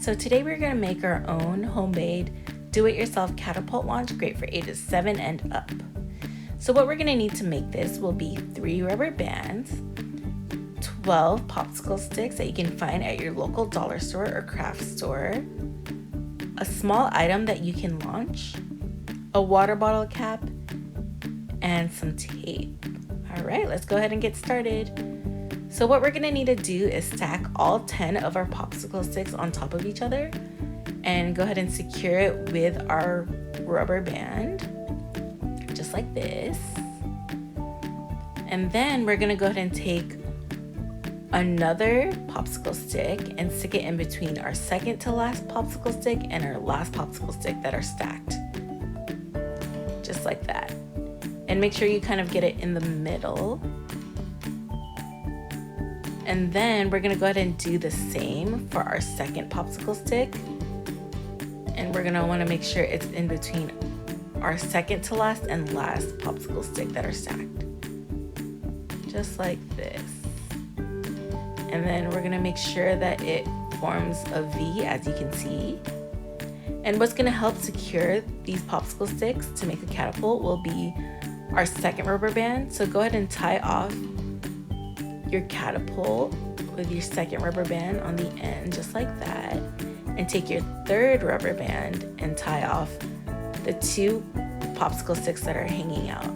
So today we're going to make our own homemade do-it-yourself catapult launch, great for ages 7 and up. So what we're going to need to make this will be 3 rubber bands, 12 popsicle sticks that you can find at your local dollar store or craft store, a small item that you can launch, a water bottle cap, and some tape. All right, let's go ahead and get started. So what we're gonna need to do is stack all 10 of our popsicle sticks on top of each other and go ahead and secure it with our rubber band, just like this. And then we're gonna go ahead and take another popsicle stick and stick it in between our second to last popsicle stick and our last popsicle stick that are stacked, just like that. And make sure you kind of get it in the middle. And then we're gonna go ahead and do the same for our second popsicle stick. And we're gonna wanna make sure it's in between our second to last and last popsicle stick that are stacked, just like this. And then we're gonna make sure that it forms a V, as you can see. And what's gonna help secure these popsicle sticks to make a catapult will be our second rubber band. So go ahead and tie off your catapult with your second rubber band on the end, just like that. And take your third rubber band and tie off the 2 popsicle sticks that are hanging out.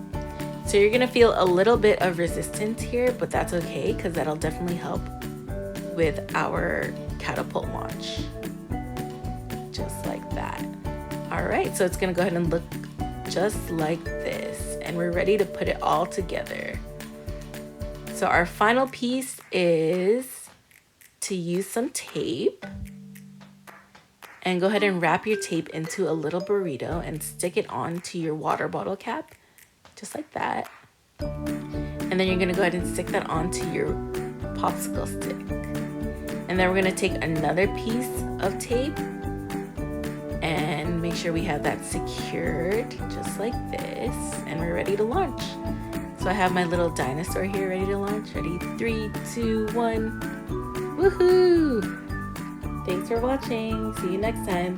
So you're gonna feel a little bit of resistance here, but that's okay because that'll definitely help with our catapult launch, just like that. All right, so it's gonna go ahead and look just like this, and we're ready to put it all together. So our final piece is to use some tape, and go ahead and wrap your tape into a little burrito and stick it onto your water bottle cap, just like that. And then you're gonna go ahead and stick that onto your popsicle stick. And then we're gonna take another piece of tape and make sure we have that secured, just like this, and we're ready to launch. So I have my little dinosaur here ready to launch. Ready, 3, 2, 1. Woohoo! Thanks for watching. See you next time.